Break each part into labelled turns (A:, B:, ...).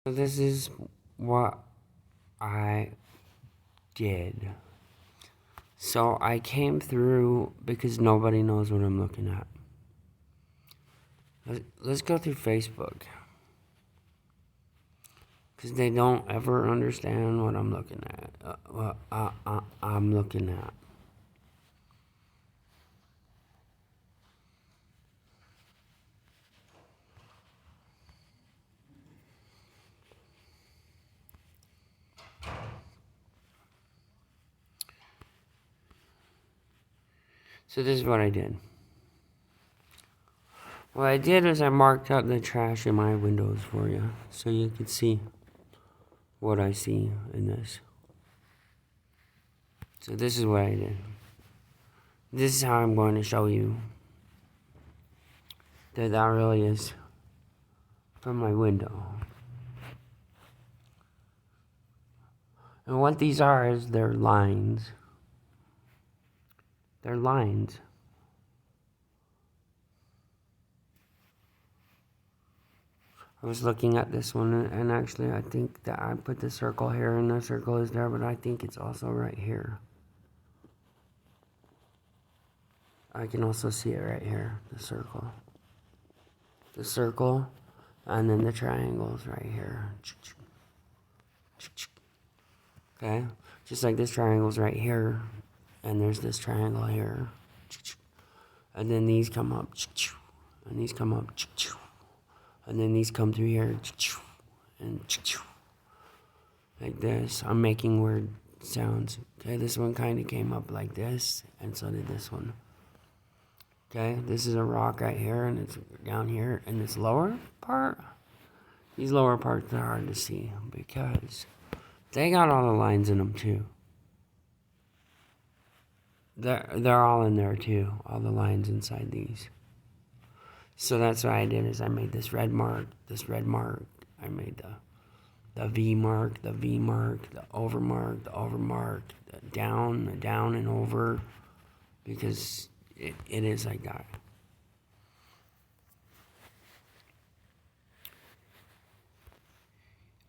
A: So this is what I did. So I came through because nobody knows what I'm looking at. Let's go through Facebook. Because they don't ever understand what I'm looking at. I'm looking at. So this is what I did. What I did is I marked out the trash in my windows for you. So you can see what I see in this. So this is what I did. This is how I'm going to show you that really is from my window. And what these are is they're lines. They're lines. I was looking at this one, and actually I think that I put the circle here, and the circle is there, but I think it's also right here. I can also see it right here, the circle. The circle, and then the triangles right here. Okay? Just like this triangle's right here, and there's this triangle here. And then these come up, and these come up, and then these come through here, and like this. I'm making weird sounds. Okay, this one kind of came up like this, and so did this one. Okay, this is a rock right here, and it's down here, and this lower part, these lower parts are hard to see because they got all the lines in them too. They're all in there too, all the lines inside these. So that's what I did is I made this red mark, I made the V mark, the V mark, the over mark, the down and over, because it is like that.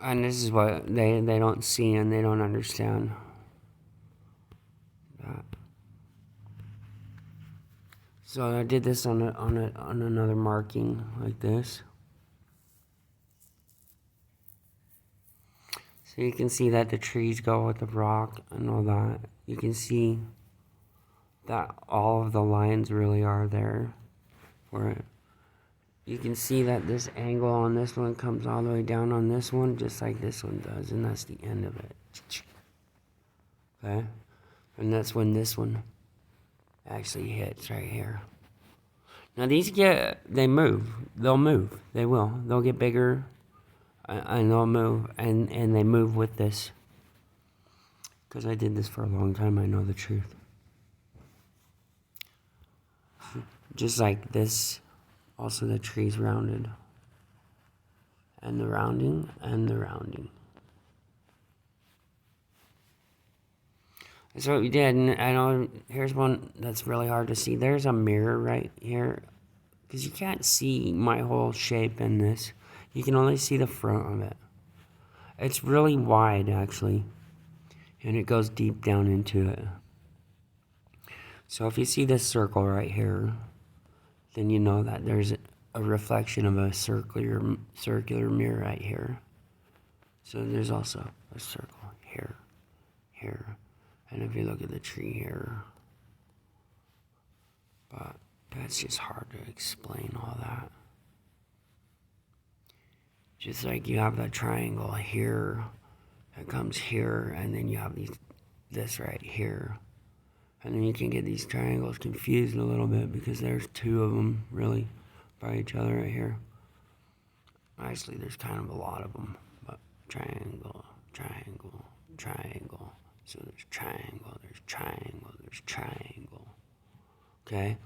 A: And this is what they don't see and they don't understand. That. So I did this on another marking like this. So you can see that the trees go with the rock and all that. You can see that all of the lines really are there for it. You can see that this angle on this one comes all the way down on this one, just like this one does, and that's the end of it. Okay? And that's when this one actually hits right here. Now these they move. They'll move. They will. They'll get bigger, and they'll move, and they move with this. Because I did this for a long time, I know the truth. Just like this, also the tree's rounded. And the rounding, and the rounding. That's what we did, and I know, here's one that's really hard to see. There's a mirror right here, because you can't see my whole shape in this. You can only see the front of it. It's really wide, actually, and it goes deep down into it. So if you see this circle right here, then you know that there's a reflection of a circular mirror right here. So there's also a circle here, here. And if you look at the tree here, but that's just hard to explain all that. Just like you have that triangle here, that comes here, and then you have this right here. And then you can get these triangles confused a little bit because there's two of them really by each other right here. Actually, there's kind of a lot of them, but triangle, triangle, triangle. So there's triangle, there's triangle, there's triangle. Okay?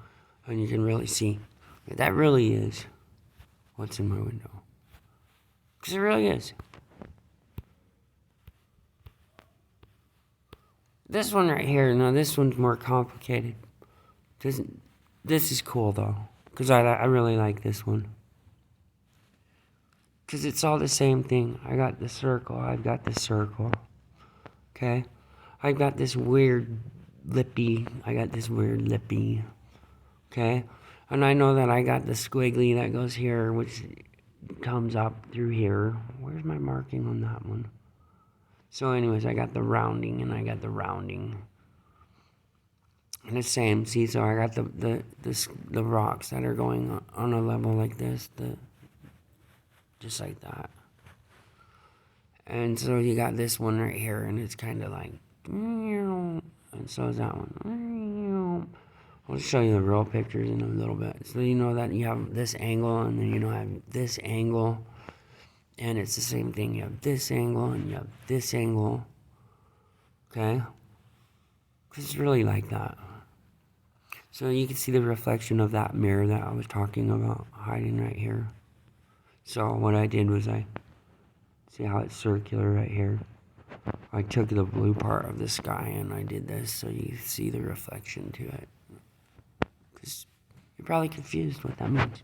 A: And you can really see that really is what's in my window. Because it really is. This one right here, no, this one's more complicated. This is cool though. Because I really like this one. Because it's all the same thing. I got the circle. I've got the circle. Okay? I've got this weird lippy. Okay? And I know that I got the squiggly that goes here, which comes up through here. Where's my marking on that one? So anyways, I got the rounding and I got the rounding. And the same, see, so I got the rocks that are going on a level like this, just like that. And so you got this one right here, and it's kind of like, and so is that one. I'll show you the real pictures in a little bit. So you know that you have this angle, and then you know I have this angle, and it's the same thing. You have this angle, and you have this angle, okay? Because it's really like that. So you can see the reflection of that mirror that I was talking about hiding right here. So what I did was see how it's circular right here? I took the blue part of the sky and I did this so you see the reflection to it. Because you're probably confused what that means.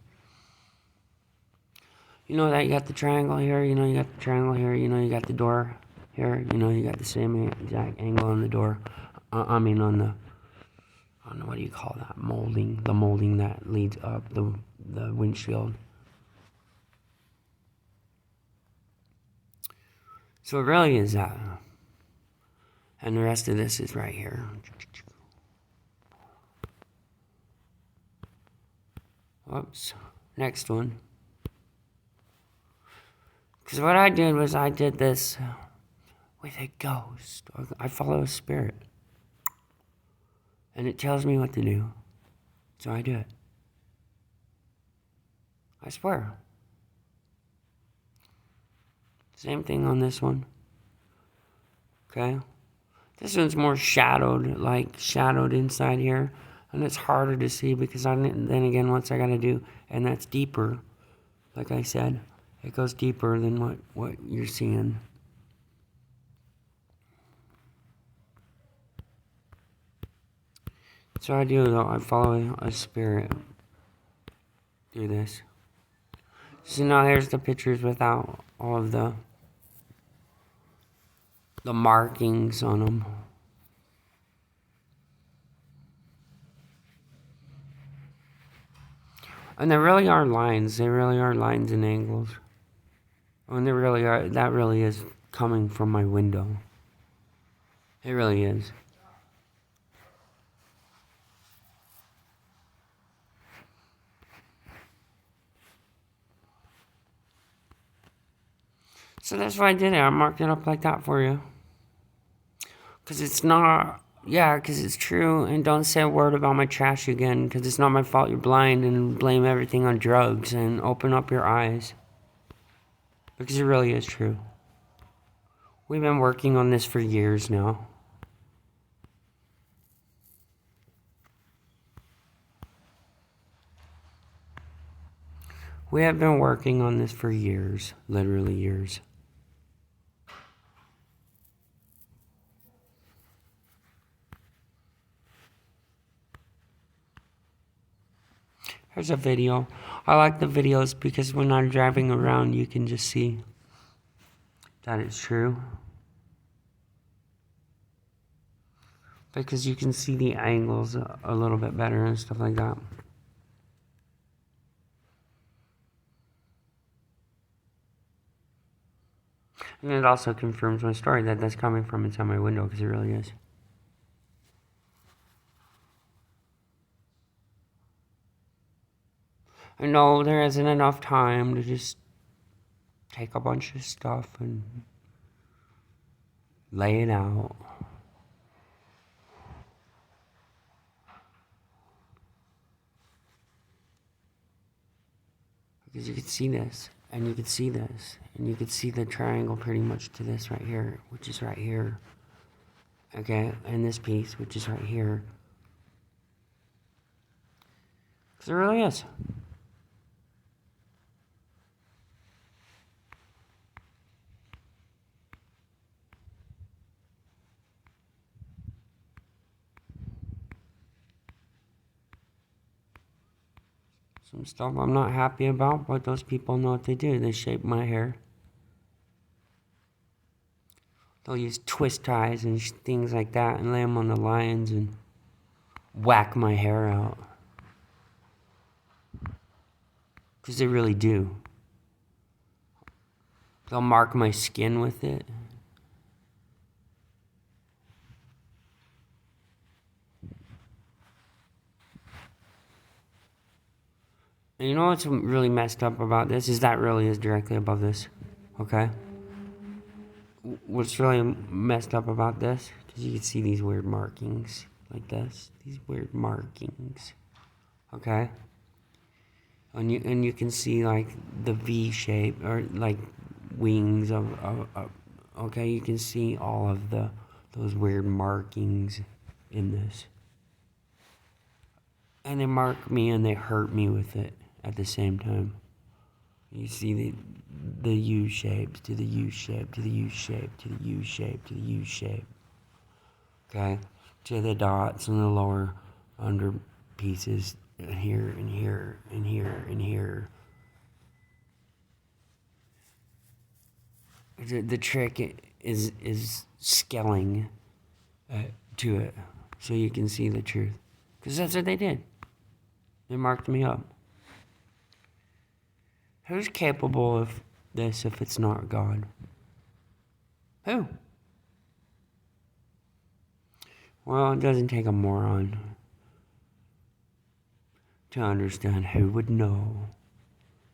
A: You know that you got the triangle here, you know you got the triangle here, you know you got the door here, you know you got the same exact angle on the door. On the what do you call that? Molding. The molding that leads up the windshield. So it really is that. And the rest of this is right here. Whoops. Next one. Because what I did was I did this with a ghost. I follow a spirit. And it tells me what to do. So I do it. I swear. Same thing on this one. Okay? This one's more shadowed, like shadowed inside here. And it's harder to see because then again, once I gotta do, and that's deeper. Like I said, it goes deeper than what you're seeing. So I do though, I follow a spirit. Do this. So now here's the pictures without all of the markings on them. And there really are lines. There really are lines and angles. And there really are. That really is coming from my window. It really is. So that's why I did it. I marked it up like that for you. Because it's not... Yeah, because it's true. And don't say a word about my trash again. Because it's not my fault you're blind and blame everything on drugs. And open up your eyes. Because it really is true. We've been working on this for years now. We have been working on this for years. Literally years. Here's a video. I like the videos because when I'm driving around, you can just see that it's true. Because you can see the angles a little bit better and stuff like that. And it also confirms my story that that's coming from inside my window, because it really is. I know there isn't enough time to just take a bunch of stuff and lay it out. Because you could see this, and you could see this, and you could see the triangle pretty much to this right here, which is right here. Okay, and this piece, which is right here. Because it really is. some stuff I'm not happy about, but those people know what they do. They shape my hair. They'll use twist ties and things like that and lay them on the lines and whack my hair out. Because they really do. They'll mark my skin with it. And you know what's really messed up about this? Is that really is directly above this. Okay? What's really messed up about this? Because you can see these weird markings like this. These weird markings. Okay? And you can see like the V shape or like wings of okay, you can see all of those weird markings in this. And they mark me and they hurt me with it at the same time. You see the U shapes to the U shape to the U shape to the U shape to the U shape. Okay? To the dots and the lower under pieces here and here and here and here. The trick is scaling to it so you can see the truth. Because that's what they did. They marked me up. Who's capable of this if it's not God? Who? Well, it doesn't take a moron to understand who would know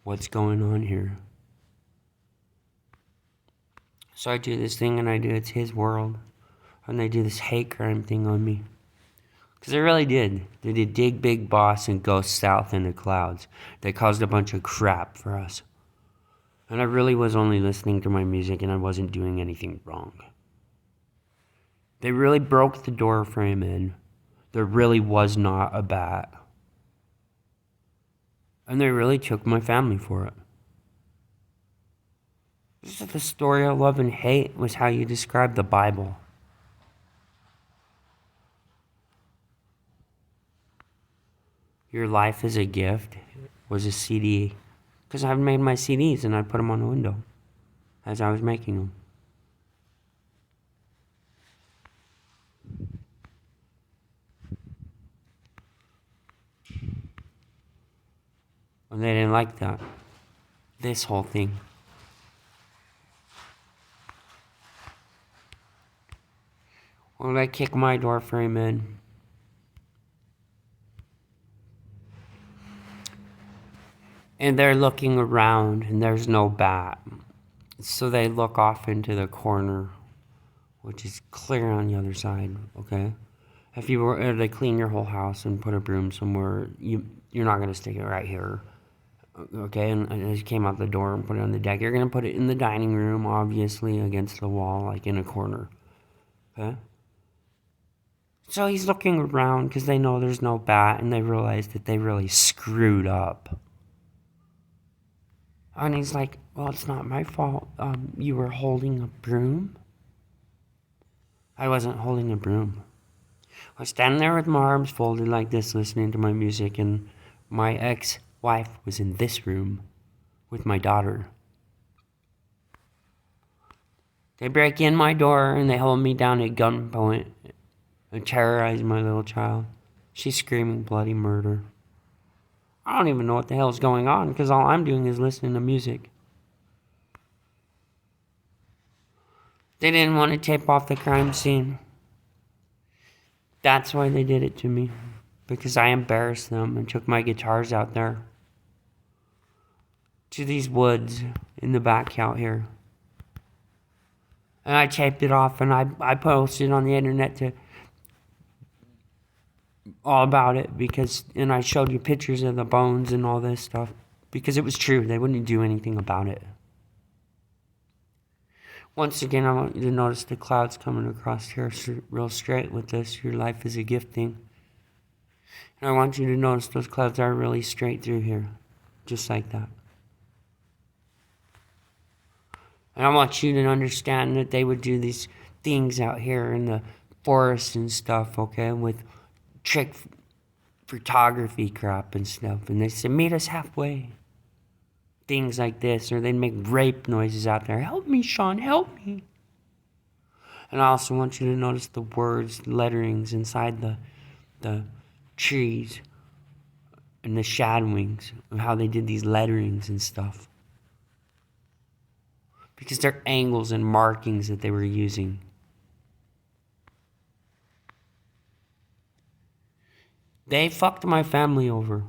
A: what's going on here. So I do this thing and I do it's his world. And they do this hate crime thing on me. Because they really did. They did dig Big Boss and go south in the clouds. They caused a bunch of crap for us. And I really was only listening to my music and I wasn't doing anything wrong. They really broke the door frame in. There really was not a bat. And they really took my family for it. This is the story of love and hate was how you describe the Bible. Your Life is a Gift was a CD. Because I've made my CDs and I put them on the window as I was making them. And they didn't like that. This whole thing. Well, they kicked my door frame in. And they're looking around and there's no bat. So they look off into the corner, which is clear on the other side, okay? If you were to clean your whole house and put a broom somewhere, you're not going to stick it right here, okay? And as you came out the door and put it on the deck, you're going to put it in the dining room, obviously, against the wall, like in a corner, okay? So he's looking around because they know there's no bat and they realize that they really screwed up. And he's like, well, it's not my fault. You were holding a broom? I wasn't holding a broom. I was standing there with my arms folded like this, listening to my music, and my ex-wife was in this room with my daughter. They break in my door, and they hold me down at gunpoint and terrorize my little child. She's screaming bloody murder. I don't even know what the hell's going on because all I'm doing is listening to music. They didn't want to tape off the crime scene. That's why they did it to me. Because I embarrassed them and took my guitars out there. To these woods in the back out here. And I taped it off and I posted it on the internet to all about it and I showed you pictures of the bones and all this stuff because it was true. They wouldn't do anything about it. Once again, I want you to notice the clouds coming across here real straight with this. Your life is a gift thing. And I want you to notice those clouds are really straight through here. Just like that. And I want you to understand that they would do these things out here in the forest and stuff, okay, with trick photography crap and stuff. And they said, meet us halfway. Things like this. Or they'd make rape noises out there. Help me, Sean, help me. And I also want you to notice the words, letterings inside the trees and the shadowings of how they did these letterings and stuff. Because they're angles and markings that they were using. They fucked my family over.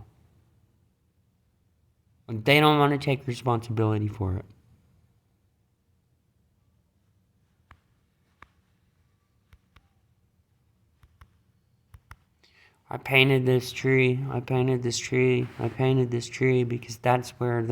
A: And they don't want to take responsibility for it. I painted this tree. I painted this tree. I painted this tree because that's where